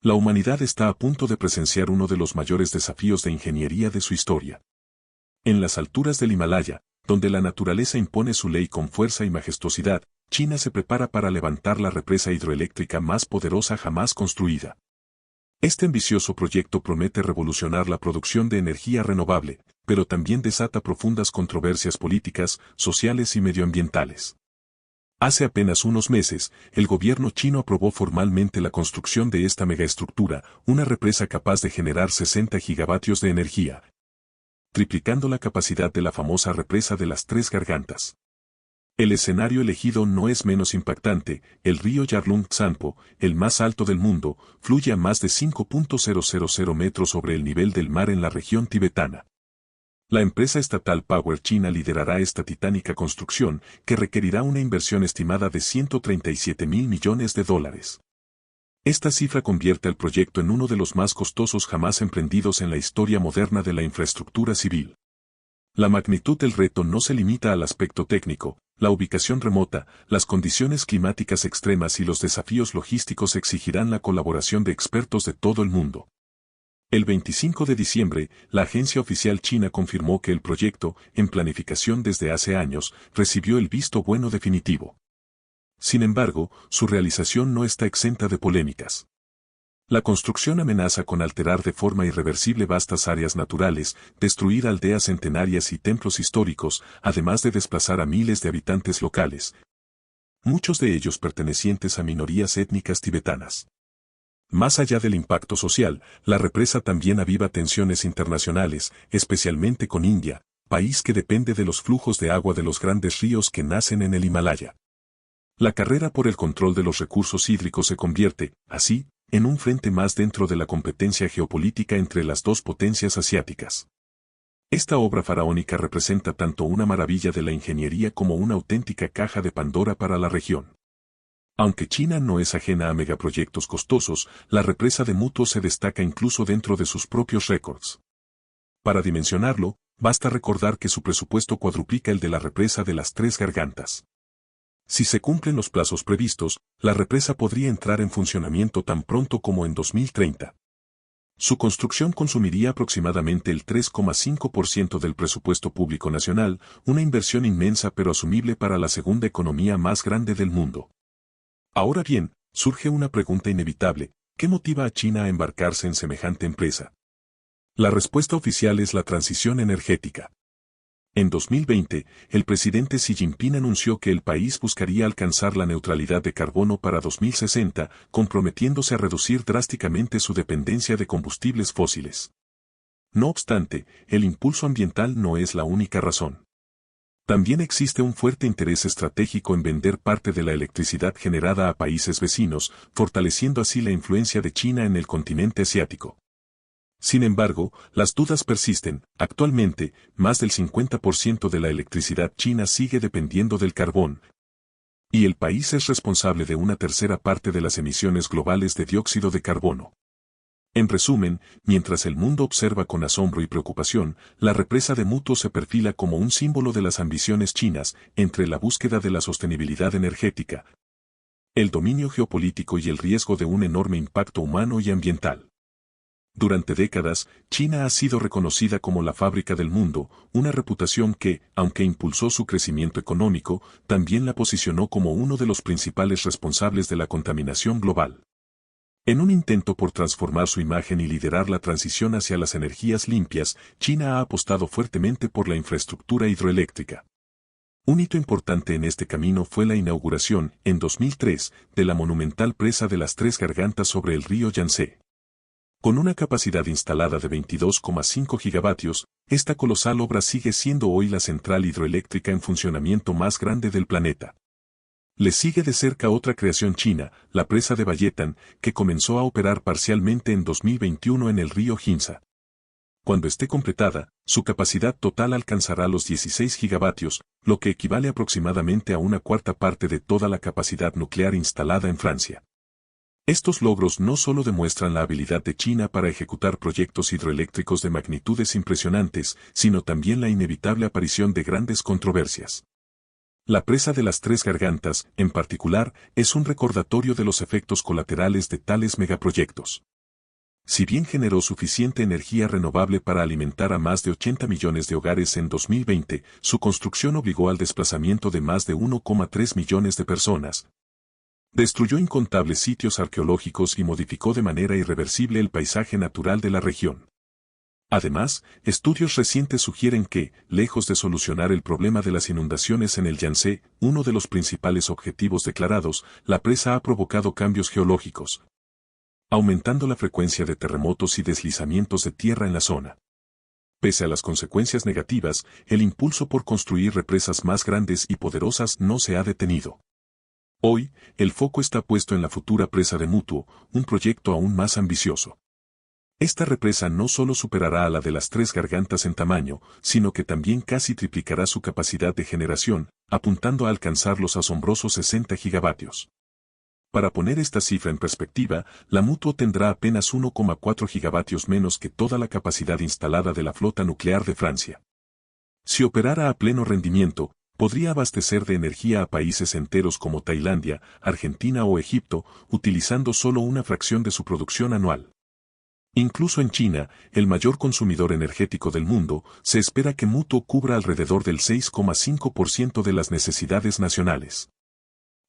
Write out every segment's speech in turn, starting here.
La humanidad está a punto de presenciar uno de los mayores desafíos de ingeniería de su historia. En las alturas del Himalaya, donde la naturaleza impone su ley con fuerza y majestuosidad, China se prepara para levantar la represa hidroeléctrica más poderosa jamás construida. Este ambicioso proyecto promete revolucionar la producción de energía renovable, pero también desata profundas controversias políticas, sociales y medioambientales. Hace apenas unos meses, el gobierno chino aprobó formalmente la construcción de esta megaestructura, una represa capaz de generar 60 gigavatios de energía, triplicando la capacidad de la famosa represa de las Tres Gargantas. El escenario elegido no es menos impactante. El río Yarlung Tsangpo, el más alto del mundo, fluye a más de 5.000 metros sobre el nivel del mar en la región tibetana. La empresa estatal Power China liderará esta titánica construcción, que requerirá una inversión estimada de $137.000 millones. Esta cifra convierte al proyecto en uno de los más costosos jamás emprendidos en la historia moderna de la infraestructura civil. La magnitud del reto no se limita al aspecto técnico. La ubicación remota, las condiciones climáticas extremas y los desafíos logísticos exigirán la colaboración de expertos de todo el mundo. El 25 de diciembre, la agencia oficial china confirmó que el proyecto, en planificación desde hace años, recibió el visto bueno definitivo. Sin embargo, su realización no está exenta de polémicas. La construcción amenaza con alterar de forma irreversible vastas áreas naturales, destruir aldeas centenarias y templos históricos, además de desplazar a miles de habitantes locales, muchos de ellos pertenecientes a minorías étnicas tibetanas. Más allá del impacto social, la represa también aviva tensiones internacionales, especialmente con India, país que depende de los flujos de agua de los grandes ríos que nacen en el Himalaya. La carrera por el control de los recursos hídricos se convierte, así, en un frente más dentro de la competencia geopolítica entre las dos potencias asiáticas. Esta obra faraónica representa tanto una maravilla de la ingeniería como una auténtica caja de Pandora para la región. Aunque China no es ajena a megaproyectos costosos, la represa de Mutuo se destaca incluso dentro de sus propios récords. Para dimensionarlo, basta recordar que su presupuesto cuadruplica el de la represa de las Tres Gargantas. Si se cumplen los plazos previstos, la represa podría entrar en funcionamiento tan pronto como en 2030. Su construcción consumiría aproximadamente el 3,5% del presupuesto público nacional, una inversión inmensa pero asumible para la segunda economía más grande del mundo. Ahora bien, surge una pregunta inevitable: ¿qué motiva a China a embarcarse en semejante empresa? La respuesta oficial es la transición energética. En 2020, el presidente Xi Jinping anunció que el país buscaría alcanzar la neutralidad de carbono para 2060, comprometiéndose a reducir drásticamente su dependencia de combustibles fósiles. No obstante, el impulso ambiental no es la única razón. También existe un fuerte interés estratégico en vender parte de la electricidad generada a países vecinos, fortaleciendo así la influencia de China en el continente asiático. Sin embargo, las dudas persisten. Actualmente, más del 50% de la electricidad china sigue dependiendo del carbón, y el país es responsable de una tercera parte de las emisiones globales de dióxido de carbono. En resumen, mientras el mundo observa con asombro y preocupación, la represa de Mutuo se perfila como un símbolo de las ambiciones chinas, entre la búsqueda de la sostenibilidad energética, el dominio geopolítico y el riesgo de un enorme impacto humano y ambiental. Durante décadas, China ha sido reconocida como la fábrica del mundo, una reputación que, aunque impulsó su crecimiento económico, también la posicionó como uno de los principales responsables de la contaminación global. En un intento por transformar su imagen y liderar la transición hacia las energías limpias, China ha apostado fuertemente por la infraestructura hidroeléctrica. Un hito importante en este camino fue la inauguración, en 2003, de la monumental presa de las Tres Gargantas sobre el río Yangtze. Con una capacidad instalada de 22,5 gigavatios, esta colosal obra sigue siendo hoy la central hidroeléctrica en funcionamiento más grande del planeta. Le sigue de cerca otra creación china, la presa de Bayetan, que comenzó a operar parcialmente en 2021 en el río Jinza. Cuando esté completada, su capacidad total alcanzará los 16 gigavatios, lo que equivale aproximadamente a una cuarta parte de toda la capacidad nuclear instalada en Francia. Estos logros no solo demuestran la habilidad de China para ejecutar proyectos hidroeléctricos de magnitudes impresionantes, sino también la inevitable aparición de grandes controversias. La presa de las Tres Gargantas, en particular, es un recordatorio de los efectos colaterales de tales megaproyectos. Si bien generó suficiente energía renovable para alimentar a más de 80 millones de hogares en 2020, su construcción obligó al desplazamiento de más de 1,3 millones de personas. Destruyó incontables sitios arqueológicos y modificó de manera irreversible el paisaje natural de la región. Además, estudios recientes sugieren que, lejos de solucionar el problema de las inundaciones en el Yangtze, uno de los principales objetivos declarados, la presa ha provocado cambios geológicos, aumentando la frecuencia de terremotos y deslizamientos de tierra en la zona. Pese a las consecuencias negativas, el impulso por construir represas más grandes y poderosas no se ha detenido. Hoy, el foco está puesto en la futura presa de Mutuo, un proyecto aún más ambicioso. Esta represa no solo superará a la de las Tres Gargantas en tamaño, sino que también casi triplicará su capacidad de generación, apuntando a alcanzar los asombrosos 60 gigavatios. Para poner esta cifra en perspectiva, la Mutuo tendrá apenas 1,4 gigavatios menos que toda la capacidad instalada de la flota nuclear de Francia. Si operara a pleno rendimiento, podría abastecer de energía a países enteros como Tailandia, Argentina o Egipto, utilizando solo una fracción de su producción anual. Incluso en China, el mayor consumidor energético del mundo, se espera que Mutuo cubra alrededor del 6,5% de las necesidades nacionales.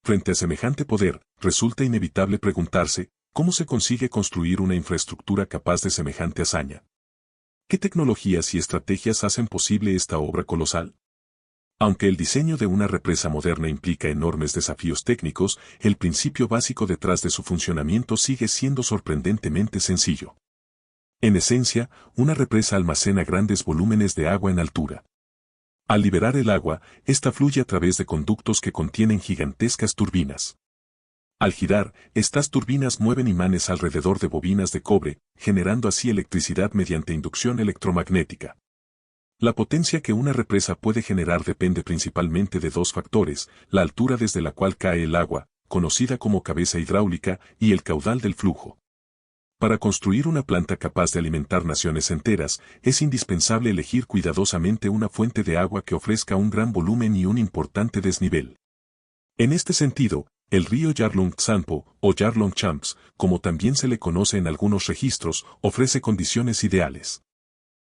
Frente a semejante poder, resulta inevitable preguntarse, ¿cómo se consigue construir una infraestructura capaz de semejante hazaña? ¿Qué tecnologías y estrategias hacen posible esta obra colosal? Aunque el diseño de una represa moderna implica enormes desafíos técnicos, el principio básico detrás de su funcionamiento sigue siendo sorprendentemente sencillo. En esencia, una represa almacena grandes volúmenes de agua en altura. Al liberar el agua, esta fluye a través de conductos que contienen gigantescas turbinas. Al girar, estas turbinas mueven imanes alrededor de bobinas de cobre, generando así electricidad mediante inducción electromagnética. La potencia que una represa puede generar depende principalmente de dos factores, la altura desde la cual cae el agua, conocida como cabeza hidráulica, y el caudal del flujo. Para construir una planta capaz de alimentar naciones enteras, es indispensable elegir cuidadosamente una fuente de agua que ofrezca un gran volumen y un importante desnivel. En este sentido, el río Yarlung Tsanpo, o Yarlung Champs, como también se le conoce en algunos registros, ofrece condiciones ideales.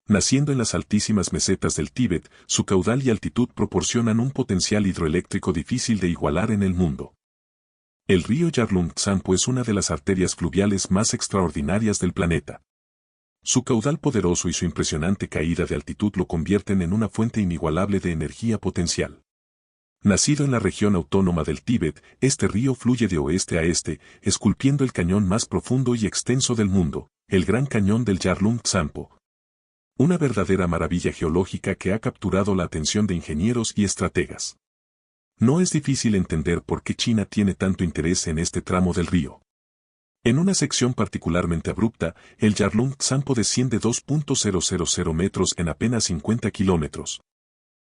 Naciendo en las altísimas mesetas del Tíbet, su caudal y altitud proporcionan un potencial hidroeléctrico difícil de igualar en el mundo. El río Yarlung Tsanpo es una de las arterias fluviales más extraordinarias del planeta. Su caudal poderoso y su impresionante caída de altitud lo convierten en una fuente inigualable de energía potencial. Nacido en la región autónoma del Tíbet, este río fluye de oeste a este, esculpiendo el cañón más profundo y extenso del mundo, el Gran Cañón del Yarlung Tsanpo. Una verdadera maravilla geológica que ha capturado la atención de ingenieros y estrategas. No es difícil entender por qué China tiene tanto interés en este tramo del río. En una sección particularmente abrupta, el Yarlung Tsanpo desciende 2.000 metros en apenas 50 kilómetros.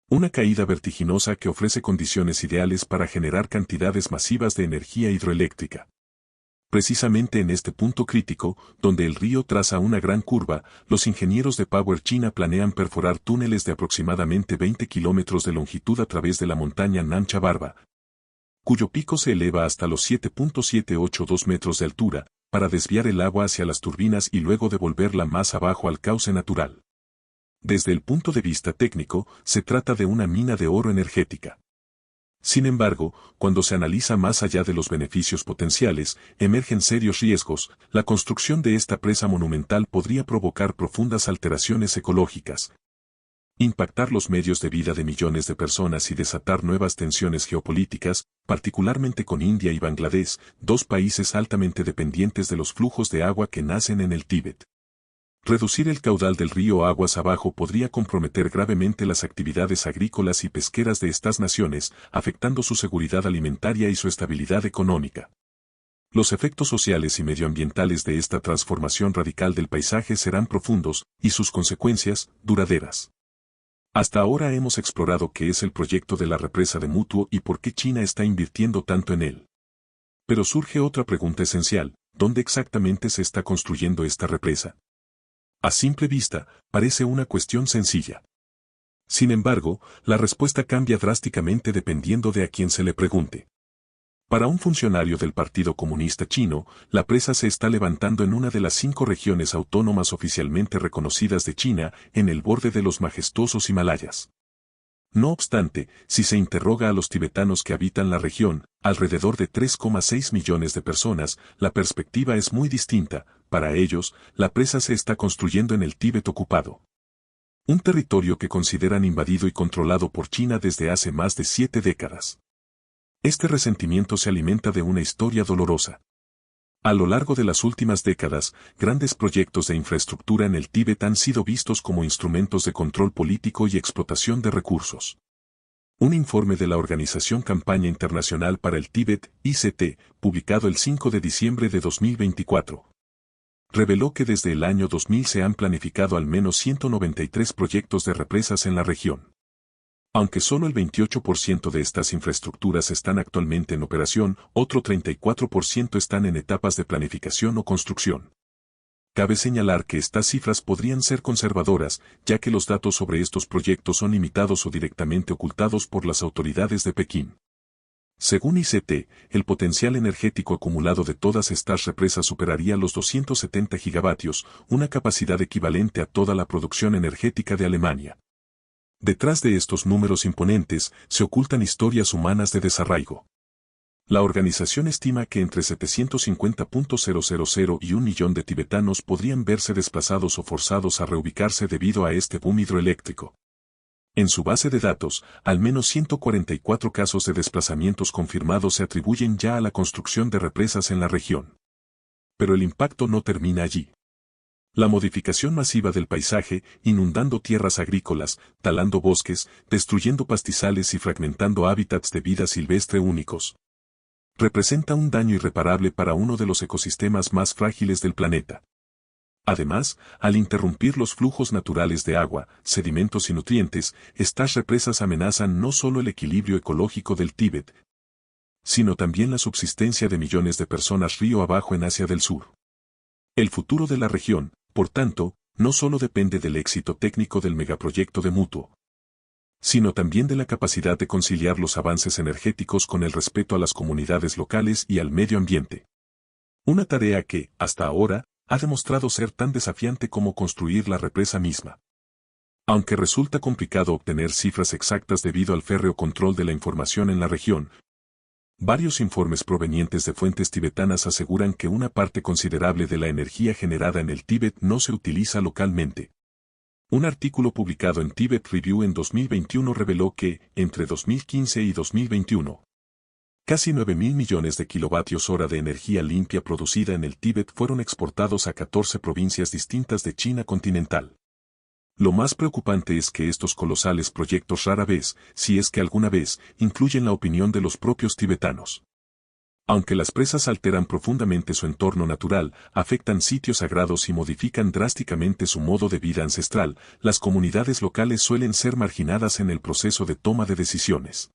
Una caída vertiginosa que ofrece condiciones ideales para generar cantidades masivas de energía hidroeléctrica. Precisamente en este punto crítico, donde el río traza una gran curva, los ingenieros de Power China planean perforar túneles de aproximadamente 20 kilómetros de longitud a través de la montaña Namcha Barba, cuyo pico se eleva hasta los 7.782 metros de altura, para desviar el agua hacia las turbinas y luego devolverla más abajo al cauce natural. Desde el punto de vista técnico, se trata de una mina de oro energética. Sin embargo, cuando se analiza más allá de los beneficios potenciales, emergen serios riesgos. La construcción de esta presa monumental podría provocar profundas alteraciones ecológicas, impactar los medios de vida de millones de personas y desatar nuevas tensiones geopolíticas, particularmente con India y Bangladesh, dos países altamente dependientes de los flujos de agua que nacen en el Tíbet. Reducir el caudal del río aguas abajo podría comprometer gravemente las actividades agrícolas y pesqueras de estas naciones, afectando su seguridad alimentaria y su estabilidad económica. Los efectos sociales y medioambientales de esta transformación radical del paisaje serán profundos, y sus consecuencias, duraderas. Hasta ahora hemos explorado qué es el proyecto de la represa de Mutuo y por qué China está invirtiendo tanto en él. Pero surge otra pregunta esencial: ¿dónde exactamente se está construyendo esta represa? A simple vista, parece una cuestión sencilla. Sin embargo, la respuesta cambia drásticamente dependiendo de a quién se le pregunte. Para un funcionario del Partido Comunista Chino, la presa se está levantando en una de las 5 regiones autónomas oficialmente reconocidas de China, en el borde de los majestuosos Himalayas. No obstante, si se interroga a los tibetanos que habitan la región, alrededor de 3,6 millones de personas, la perspectiva es muy distinta. Para ellos, la presa se está construyendo en el Tíbet ocupado. Un territorio que consideran invadido y controlado por China desde hace más de 7 décadas. Este resentimiento se alimenta de una historia dolorosa. A lo largo de las últimas décadas, grandes proyectos de infraestructura en el Tíbet han sido vistos como instrumentos de control político y explotación de recursos. Un informe de la Organización Campaña Internacional para el Tíbet, ICT, publicado el 5 de diciembre de 2024, reveló que desde el año 2000 se han planificado al menos 193 proyectos de represas en la región. Aunque solo el 28% de estas infraestructuras están actualmente en operación, otro 34% están en etapas de planificación o construcción. Cabe señalar que estas cifras podrían ser conservadoras, ya que los datos sobre estos proyectos son limitados o directamente ocultados por las autoridades de Pekín. Según ICT, el potencial energético acumulado de todas estas represas superaría los 270 gigavatios, una capacidad equivalente a toda la producción energética de Alemania. Detrás de estos números imponentes, se ocultan historias humanas de desarraigo. La organización estima que entre 750.000 y 1 millón de tibetanos podrían verse desplazados o forzados a reubicarse debido a este boom hidroeléctrico. En su base de datos, al menos 144 casos de desplazamientos confirmados se atribuyen ya a la construcción de represas en la región. Pero el impacto no termina allí. La modificación masiva del paisaje, inundando tierras agrícolas, talando bosques, destruyendo pastizales y fragmentando hábitats de vida silvestre únicos, representa un daño irreparable para uno de los ecosistemas más frágiles del planeta. Además, al interrumpir los flujos naturales de agua, sedimentos y nutrientes, estas represas amenazan no solo el equilibrio ecológico del Tíbet, sino también la subsistencia de millones de personas río abajo en Asia del Sur. El futuro de la región, por tanto, no solo depende del éxito técnico del megaproyecto de Mutuo, sino también de la capacidad de conciliar los avances energéticos con el respeto a las comunidades locales y al medio ambiente. Una tarea que, hasta ahora, ha demostrado ser tan desafiante como construir la represa misma. Aunque resulta complicado obtener cifras exactas debido al férreo control de la información en la región, varios informes provenientes de fuentes tibetanas aseguran que una parte considerable de la energía generada en el Tíbet no se utiliza localmente. Un artículo publicado en Tibet Review en 2021 reveló que, entre 2015 y 2021, casi 9.000 millones de kilovatios hora de energía limpia producida en el Tíbet fueron exportados a 14 provincias distintas de China continental. Lo más preocupante es que estos colosales proyectos rara vez, si es que alguna vez, incluyen la opinión de los propios tibetanos. Aunque las presas alteran profundamente su entorno natural, afectan sitios sagrados y modifican drásticamente su modo de vida ancestral, las comunidades locales suelen ser marginadas en el proceso de toma de decisiones.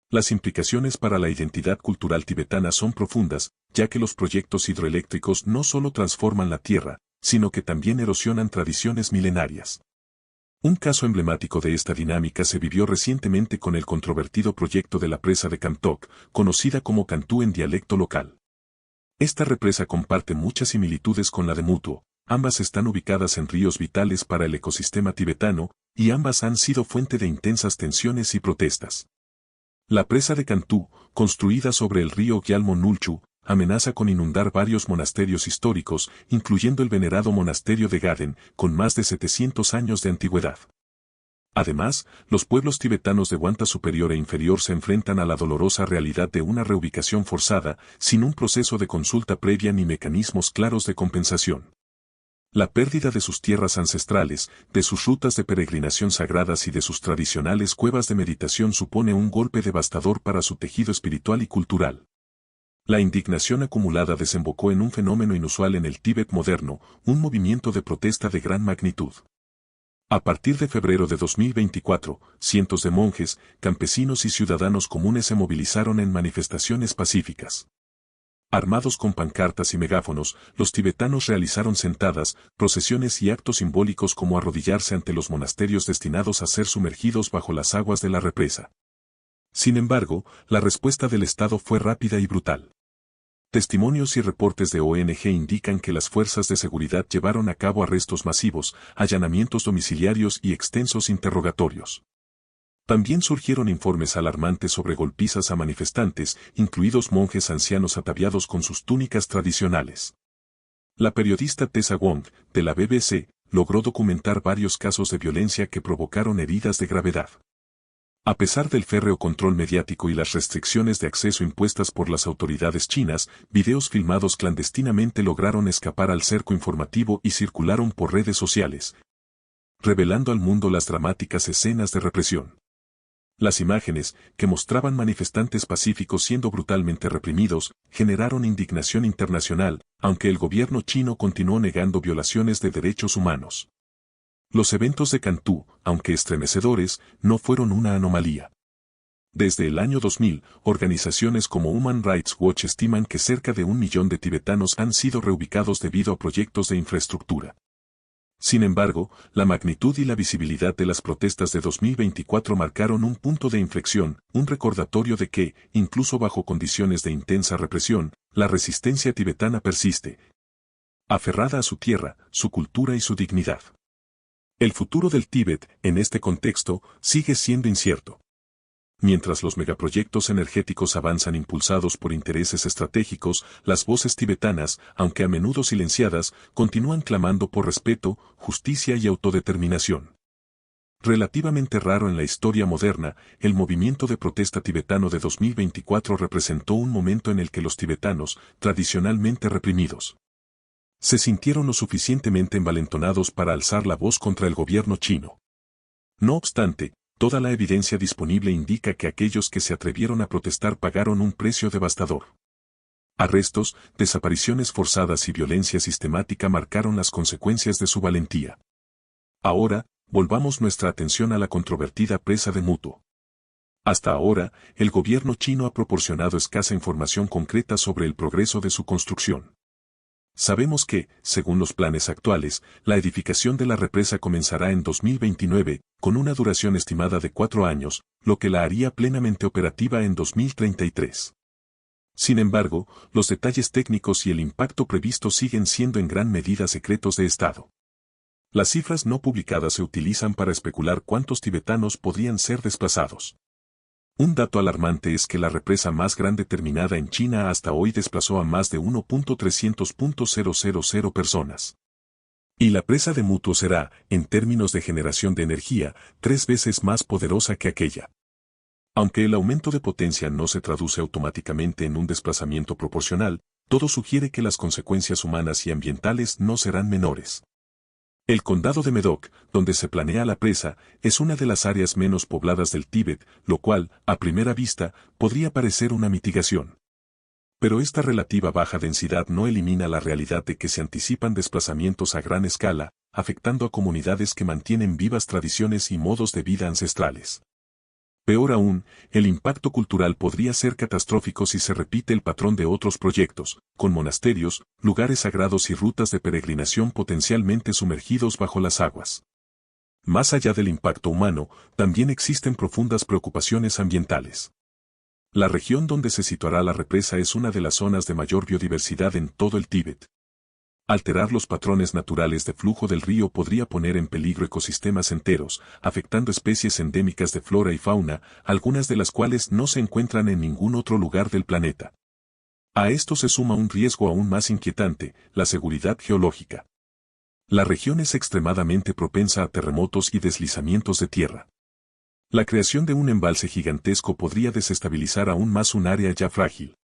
Las implicaciones para la identidad cultural tibetana son profundas, ya que los proyectos hidroeléctricos no solo transforman la tierra, sino que también erosionan tradiciones milenarias. Un caso emblemático de esta dinámica se vivió recientemente con el controvertido proyecto de la presa de Kamtok, conocida como Cantú en dialecto local. Esta represa comparte muchas similitudes con la de Mutuo, ambas están ubicadas en ríos vitales para el ecosistema tibetano, y ambas han sido fuente de intensas tensiones y protestas. La presa de Cantú, construida sobre el río Gyalmo Nulchu, amenaza con inundar varios monasterios históricos, incluyendo el venerado monasterio de Gaden, con más de 700 años de antigüedad. Además, los pueblos tibetanos de Guanta superior e inferior se enfrentan a la dolorosa realidad de una reubicación forzada, sin un proceso de consulta previa ni mecanismos claros de compensación. La pérdida de sus tierras ancestrales, de sus rutas de peregrinación sagradas y de sus tradicionales cuevas de meditación supone un golpe devastador para su tejido espiritual y cultural. La indignación acumulada desembocó en un fenómeno inusual en el Tíbet moderno, un movimiento de protesta de gran magnitud. A partir de febrero de 2024, cientos de monjes, campesinos y ciudadanos comunes se movilizaron en manifestaciones pacíficas. Armados con pancartas y megáfonos, los tibetanos realizaron sentadas, procesiones y actos simbólicos como arrodillarse ante los monasterios destinados a ser sumergidos bajo las aguas de la represa. Sin embargo, la respuesta del Estado fue rápida y brutal. Testimonios y reportes de ONG indican que las fuerzas de seguridad llevaron a cabo arrestos masivos, allanamientos domiciliarios y extensos interrogatorios. También surgieron informes alarmantes sobre golpizas a manifestantes, incluidos monjes ancianos ataviados con sus túnicas tradicionales. La periodista Tessa Wong, de la BBC, logró documentar varios casos de violencia que provocaron heridas de gravedad. A pesar del férreo control mediático y las restricciones de acceso impuestas por las autoridades chinas, videos filmados clandestinamente lograron escapar al cerco informativo y circularon por redes sociales, revelando al mundo las dramáticas escenas de represión. Las imágenes, que mostraban manifestantes pacíficos siendo brutalmente reprimidos, generaron indignación internacional, aunque el gobierno chino continuó negando violaciones de derechos humanos. Los eventos de Cantú, aunque estremecedores, no fueron una anomalía. Desde el año 2000, organizaciones como Human Rights Watch estiman que cerca de 1 millón de tibetanos han sido reubicados debido a proyectos de infraestructura. Sin embargo, la magnitud y la visibilidad de las protestas de 2024 marcaron un punto de inflexión, un recordatorio de que, incluso bajo condiciones de intensa represión, la resistencia tibetana persiste, aferrada a su tierra, su cultura y su dignidad. El futuro del Tíbet, en este contexto, sigue siendo incierto. Mientras los megaproyectos energéticos avanzan impulsados por intereses estratégicos, las voces tibetanas, aunque a menudo silenciadas, continúan clamando por respeto, justicia y autodeterminación. Relativamente raro en la historia moderna, el movimiento de protesta tibetano de 2024 representó un momento en el que los tibetanos, tradicionalmente reprimidos, se sintieron lo suficientemente envalentonados para alzar la voz contra el gobierno chino. No obstante, toda la evidencia disponible indica que aquellos que se atrevieron a protestar pagaron un precio devastador. Arrestos, desapariciones forzadas y violencia sistemática marcaron las consecuencias de su valentía. Ahora, volvamos nuestra atención a la controvertida presa de Mutuo. Hasta ahora, el gobierno chino ha proporcionado escasa información concreta sobre el progreso de su construcción. Sabemos que, según los planes actuales, la edificación de la represa comenzará en 2029, con una duración estimada de 4 años, lo que la haría plenamente operativa en 2033. Sin embargo, los detalles técnicos y el impacto previsto siguen siendo en gran medida secretos de Estado. Las cifras no publicadas se utilizan para especular cuántos tibetanos podrían ser desplazados. Un dato alarmante es que la represa más grande terminada en China hasta hoy desplazó a más de 1.300.000 personas. Y la presa de Mutuo será, en términos de generación de energía, 3 veces más poderosa que aquella. Aunque el aumento de potencia no se traduce automáticamente en un desplazamiento proporcional, todo sugiere que las consecuencias humanas y ambientales no serán menores. El condado de Medok, donde se planea la presa, es una de las áreas menos pobladas del Tíbet, lo cual, a primera vista, podría parecer una mitigación. Pero esta relativa baja densidad no elimina la realidad de que se anticipan desplazamientos a gran escala, afectando a comunidades que mantienen vivas tradiciones y modos de vida ancestrales. Peor aún, el impacto cultural podría ser catastrófico si se repite el patrón de otros proyectos, con monasterios, lugares sagrados y rutas de peregrinación potencialmente sumergidos bajo las aguas. Más allá del impacto humano, también existen profundas preocupaciones ambientales. La región donde se situará la represa es una de las zonas de mayor biodiversidad en todo el Tíbet. Alterar los patrones naturales de flujo del río podría poner en peligro ecosistemas enteros, afectando especies endémicas de flora y fauna, algunas de las cuales no se encuentran en ningún otro lugar del planeta. A esto se suma un riesgo aún más inquietante, la seguridad geológica. La región es extremadamente propensa a terremotos y deslizamientos de tierra. La creación de un embalse gigantesco podría desestabilizar aún más un área ya frágil.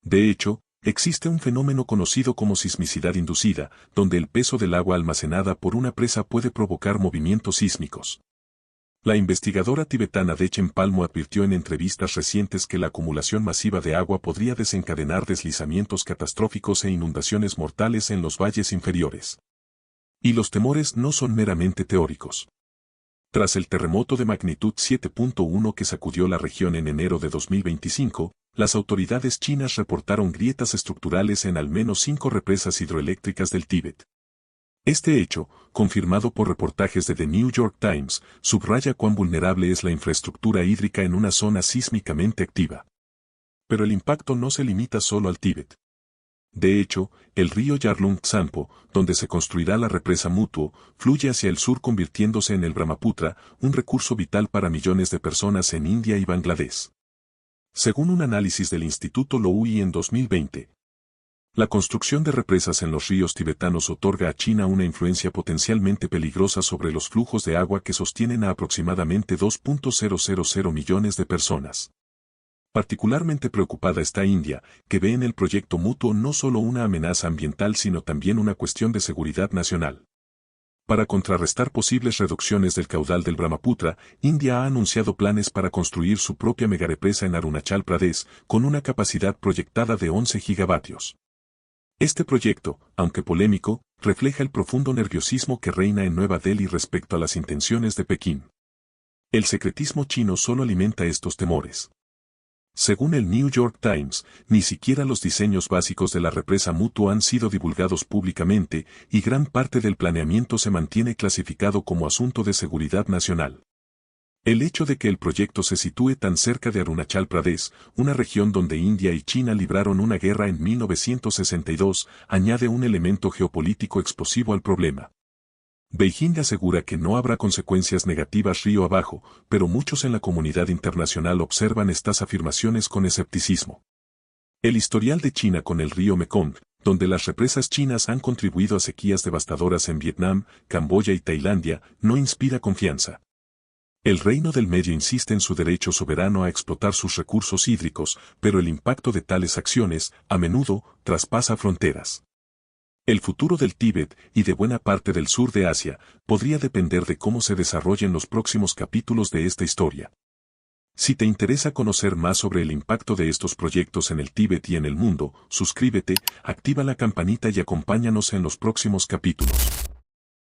De hecho, existe un fenómeno conocido como sismicidad inducida, donde el peso del agua almacenada por una presa puede provocar movimientos sísmicos. La investigadora tibetana Dechen Palmo advirtió en entrevistas recientes que la acumulación masiva de agua podría desencadenar deslizamientos catastróficos e inundaciones mortales en los valles inferiores. Y los temores no son meramente teóricos. Tras el terremoto de magnitud 7.1 que sacudió la región en enero de 2025, Las autoridades chinas reportaron grietas estructurales en al menos 5 represas hidroeléctricas del Tíbet. Este hecho, confirmado por reportajes de The New York Times, subraya cuán vulnerable es la infraestructura hídrica en una zona sísmicamente activa. Pero el impacto no se limita solo al Tíbet. De hecho, el río Yarlung Tsampo, donde se construirá la represa Mutuo, fluye hacia el sur convirtiéndose en el Brahmaputra, un recurso vital para millones de personas en India y Bangladesh. Según un análisis del Instituto Lowy en 2020, la construcción de represas en los ríos tibetanos otorga a China una influencia potencialmente peligrosa sobre los flujos de agua que sostienen a aproximadamente 2.000 millones de personas. Particularmente preocupada está India, que ve en el proyecto Mutuo no solo una amenaza ambiental sino también una cuestión de seguridad nacional. Para contrarrestar posibles reducciones del caudal del Brahmaputra, India ha anunciado planes para construir su propia megarepresa en Arunachal Pradesh, con una capacidad proyectada de 11 gigavatios. Este proyecto, aunque polémico, refleja el profundo nerviosismo que reina en Nueva Delhi respecto a las intenciones de Pekín. El secretismo chino solo alimenta estos temores. Según el New York Times, ni siquiera los diseños básicos de la represa Mutuo han sido divulgados públicamente y gran parte del planeamiento se mantiene clasificado como asunto de seguridad nacional. El hecho de que el proyecto se sitúe tan cerca de Arunachal Pradesh, una región donde India y China libraron una guerra en 1962, añade un elemento geopolítico explosivo al problema. Beijing asegura que no habrá consecuencias negativas río abajo, pero muchos en la comunidad internacional observan estas afirmaciones con escepticismo. El historial de China con el río Mekong, donde las represas chinas han contribuido a sequías devastadoras en Vietnam, Camboya y Tailandia, no inspira confianza. El Reino del Medio insiste en su derecho soberano a explotar sus recursos hídricos, pero el impacto de tales acciones, a menudo, traspasa fronteras. El futuro del Tíbet y de buena parte del sur de Asia podría depender de cómo se desarrollen los próximos capítulos de esta historia. Si te interesa conocer más sobre el impacto de estos proyectos en el Tíbet y en el mundo, suscríbete, activa la campanita y acompáñanos en los próximos capítulos.